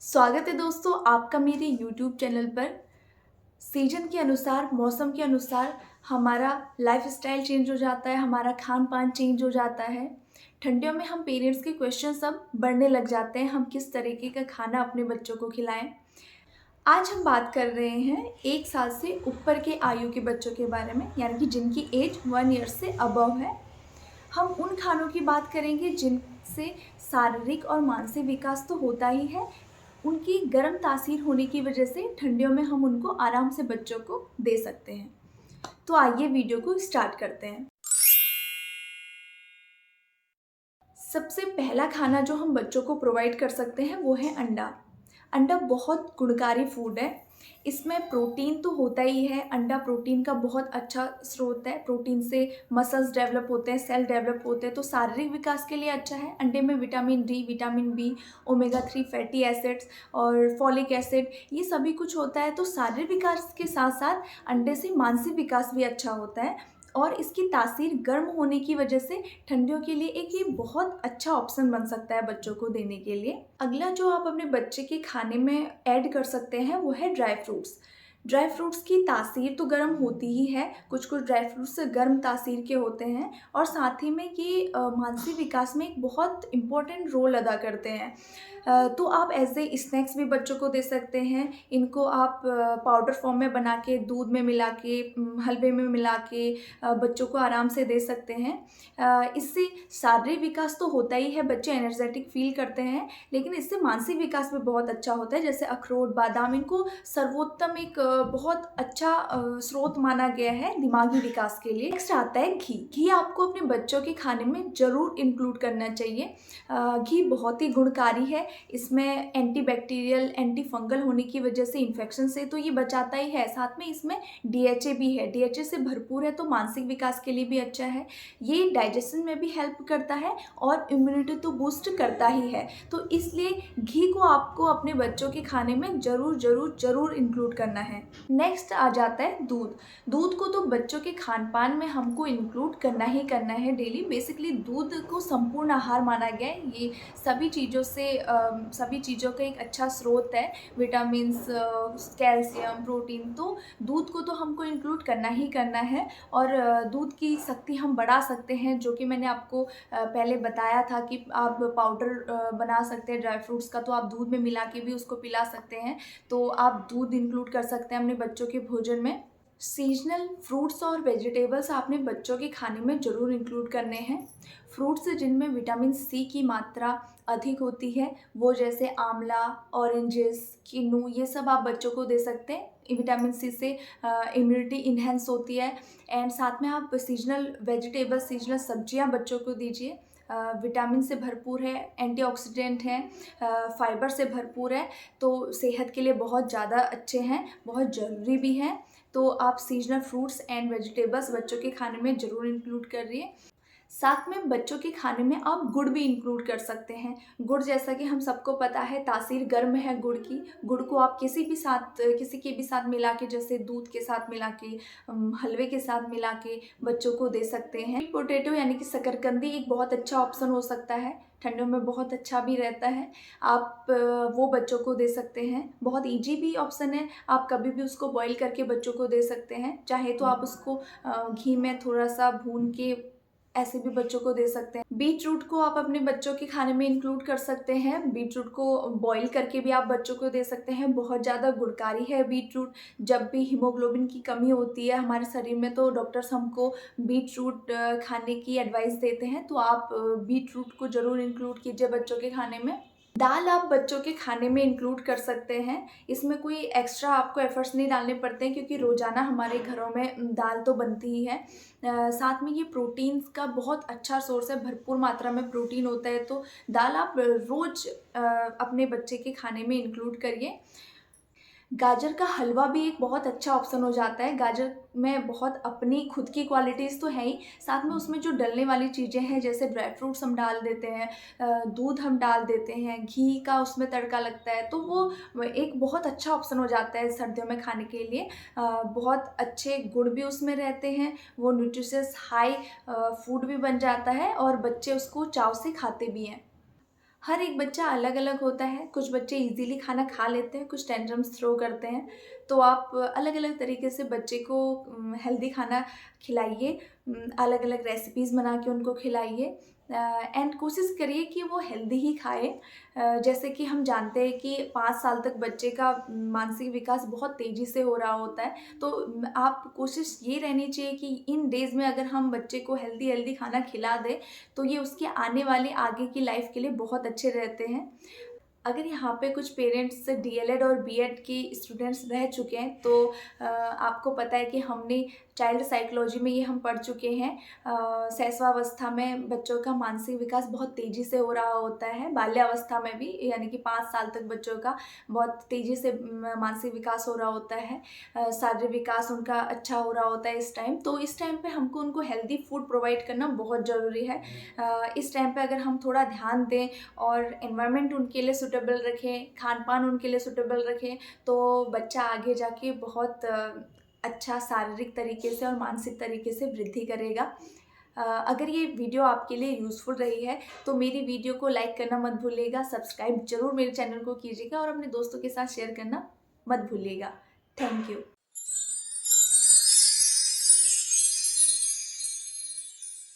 स्वागत है दोस्तों आपका मेरे यूट्यूब चैनल पर। सीजन के अनुसार, मौसम के अनुसार हमारा लाइफस्टाइल चेंज हो जाता है, हमारा खान-पान चेंज हो जाता है। ठंडियों में हम पेरेंट्स के क्वेश्चन सब बढ़ने लग जाते हैं, हम किस तरीके का खाना अपने बच्चों को खिलाएँ। आज हम बात कर रहे हैं 1 साल से ऊपर के आयु के बच्चों के बारे में, यानी कि जिनकी एज 1 ईयर से अबव है। हम उन खानों की बात करेंगे जिनसे शारीरिक और मानसिक विकास तो होता ही है, उनकी गर्म तासीर होने की वजह से ठंडियों में हम उनको आराम से बच्चों को दे सकते हैं। तो आइए वीडियो को स्टार्ट करते हैं। सबसे पहला खाना जो हम बच्चों को प्रोवाइड कर सकते हैं वो है अंडा। अंडा बहुत गुणकारी फूड है। इसमें प्रोटीन तो होता ही है, अंडा प्रोटीन का बहुत अच्छा स्रोत है। प्रोटीन से मसल्स डेवलप होते हैं, सेल डेवलप होते हैं, तो शारीरिक विकास के लिए अच्छा है। अंडे में vitamin D, vitamin B, omega 3 fatty acids और फॉलिक एसिड ये सभी कुछ होता है। तो शारीरिक विकास के साथ-साथ अंडे से मानसिक विकास भी अच्छा होता है और इसकी तासीर गर्म होने की वजह से ठंडियों के लिए एक ये बहुत अच्छा ऑप्शन बन सकता है बच्चों को देने के लिए। अगला जो आप अपने बच्चे के खाने में ऐड कर सकते हैं वो है ड्राई फ्रूट्स। ड्राई फ्रूट्स की तासीर तो गर्म होती ही है, कुछ-कुछ ड्राई फ्रूट्स गर्म तासीर के होते हैं और साथ ही में ये मानसिक विकास में एक बहुत इम्पोर्टेंट रोल अदा करते हैं। तो आप ऐज़ ए स्नैक्स भी बच्चों को दे सकते हैं। इनको आप पाउडर फॉर्म में बना के, दूध में मिला के, हलवे में मिला के बच्चों को आराम से दे सकते हैं। इससे शारीरिक विकास तो होता ही है, बच्चे एनर्जेटिक फ़ील करते हैं, लेकिन इससे मानसिक विकास भी बहुत अच्छा होता है। जैसे अखरोट, बादाम इनको सर्वोत्तम एक बहुत अच्छा स्रोत माना गया है दिमागी विकास के लिए। नेक्स्ट आता है घी। घी आपको अपने बच्चों के खाने में ज़रूर इंक्लूड करना चाहिए। घी बहुत ही गुणकारी है। इसमें एंटीबैक्टीरियल, एंटी फंगल होने की वजह से इन्फेक्शन से तो ये बचाता ही है, साथ में इसमें डीएचए भी है। डीएचए से भरपूर है तो मानसिक विकास के लिए भी अच्छा है। ये डाइजेशन में भी हेल्प करता है और इम्यूनिटी तो बूस्ट करता ही है। तो इसलिए घी को आपको अपने बच्चों के खाने में ज़रूर, ज़रूर, ज़रूर इंक्लूड करना है। नेक्स्ट आ जाता है दूध। दूध को तो बच्चों के खान-पान में हमको इंक्लूड करना ही करना है डेली। बेसिकली दूध को संपूर्ण आहार माना गया है। ये सभी चीज़ों से सभी चीज़ों का एक अच्छा स्रोत है, विटामिन्स, कैल्शियम, प्रोटीन। तो दूध को तो हमको इंक्लूड करना ही करना है और दूध की शक्ति हम बढ़ा सकते हैं, जो कि मैंने आपको पहले बताया था कि आप पाउडर बना सकते हैं ड्राई फ्रूट्स का, तो आप दूध में मिला के भी उसको पिला सकते हैं। तो आप दूध इंक्लूड कर सकते हैं अपने बच्चों के भोजन में। सीज़नल फ्रूट्स और वेजिटेबल्स आपने बच्चों के खाने में ज़रूर इंक्लूड करने हैं। फ्रूट्स जिनमें विटामिन सी की मात्रा अधिक होती है, वो जैसे आंवला, ऑरेंजेस, किन्नू ये सब आप बच्चों को दे सकते हैं। विटामिन सी से इम्यूनिटी इन्हेंस होती है एंड साथ में आप सीज़नल वेजिटेबल्स, सीज़नल सब्जियां बच्चों को दीजिए। विटामिन से भरपूर है, एंटीऑक्सीडेंट हैं, फाइबर से भरपूर है, तो सेहत के लिए बहुत ज़्यादा अच्छे हैं, बहुत ज़रूरी भी हैं। तो आप सीज़नल फ्रूट्स एंड वेजिटेबल्स बच्चों के खाने में ज़रूर इंक्लूड करिए। साथ में बच्चों के खाने में आप गुड़ भी इंक्लूड कर सकते हैं। गुड़ जैसा कि हम सबको पता है तासीर गर्म है गुड़ की। गुड़ को आप किसी के भी साथ मिला के, जैसे दूध के साथ मिला के, हलवे के साथ मिला के बच्चों को दे सकते हैं। स्वीट पोटैटो यानी कि शकरकंदी एक बहुत अच्छा ऑप्शन हो सकता है। ठंडियों में बहुत अच्छा भी रहता है। आप वो बच्चों को दे सकते हैं। बहुत ईज़ी भी ऑप्शन है। आप कभी भी उसको बॉयल करके बच्चों को दे सकते हैं। चाहे तो आप उसको घी में थोड़ा-सा भून के ऐसे भी बच्चों को दे सकते हैं। बीट रूट को आप अपने बच्चों के खाने में इंक्लूड कर सकते हैं। बीट रूट को बॉयल करके भी आप बच्चों को दे सकते हैं। बहुत ज़्यादा गुणकारी है बीट रूट। जब भी हीमोग्लोबिन की कमी होती है हमारे शरीर में, तो डॉक्टर्स हमको बीट रूट खाने की एडवाइस देते हैं। तो आप बीट रूट को ज़रूर इंक्लूड कीजिए बच्चों के खाने में। दाल आप बच्चों के खाने में इंक्लूड कर सकते हैं। इसमें कोई एक्स्ट्रा आपको एफर्ट्स नहीं डालने पड़ते हैं, क्योंकि रोज़ाना हमारे घरों में दाल तो बनती ही है। साथ में ये प्रोटीन्स का बहुत अच्छा सोर्स है, भरपूर मात्रा में प्रोटीन होता है, तो दाल आप रोज़ अपने बच्चे के खाने में इंक्लूड करिए। गाजर का हलवा भी एक बहुत अच्छा ऑप्शन हो जाता है। गाजर में बहुत अपनी खुद की क्वालिटीज़ तो है ही, साथ में उसमें जो डलने वाली चीज़ें हैं जैसे ड्राई फ्रूट्स हम डाल देते हैं, दूध हम डाल देते हैं, घी का उसमें तड़का लगता है, तो वो एक बहुत अच्छा ऑप्शन हो जाता है सर्दियों में खाने के लिए। बहुत अच्छे गुण भी उसमें रहते हैं, वो न्यूट्रिशियस हाई फूड भी बन जाता है और बच्चे उसको चाव से खाते भी हैं। हर एक बच्चा अलग-अलग होता है, कुछ बच्चे ईज़िली खाना खा लेते हैं, कुछ टेंट्रम्स थ्रो करते हैं। तो आप अलग-अलग तरीके से बच्चे को हेल्दी खाना खिलाइए, अलग-अलग रेसिपीज़ बना के उनको खिलाइए एंड कोशिश करिए कि वो हेल्दी ही खाए। जैसे कि हम जानते हैं कि 5 साल तक बच्चे का मानसिक विकास बहुत तेज़ी से हो रहा होता है, तो आप कोशिश ये रहनी चाहिए कि इन डेज़ में अगर हम बच्चे को हेल्दी-हेल्दी खाना खिला दें, तो ये उसके आने वाले आगे की लाइफ के लिए बहुत अच्छे रहते हैं। अगर यहाँ पे कुछ पेरेंट्स डीएलएड और बीएड के स्टूडेंट्स रह चुके हैं, तो आपको पता है कि हमने चाइल्ड साइकोलॉजी में ये हम पढ़ चुके हैं। शैशवावस्था में बच्चों का मानसिक विकास बहुत तेज़ी से हो रहा होता है, बाल्यावस्था में भी, यानी कि 5 साल तक बच्चों का बहुत तेज़ी से मानसिक विकास हो रहा होता है। शारीरिक विकास उनका अच्छा हो रहा होता है इस टाइम। तो इस टाइम पे हमको उनको हेल्दी फूड प्रोवाइड करना बहुत ज़रूरी है। इस टाइम पे अगर हम थोड़ा ध्यान दें और एनवायरनमेंट उनके लिए सूटेबल रखें, खान-पान उनके लिए सूटेबल रखें, तो बच्चा आगे जाके बहुत अच्छा शारीरिक तरीके से और मानसिक तरीके से वृद्धि करेगा। अगर ये वीडियो आपके लिए यूज़फुल रही है, तो मेरी वीडियो को लाइक करना मत भूलिएगा, सब्सक्राइब ज़रूर मेरे चैनल को कीजिएगा और अपने दोस्तों के साथ शेयर करना मत भूलिएगा। Thank you.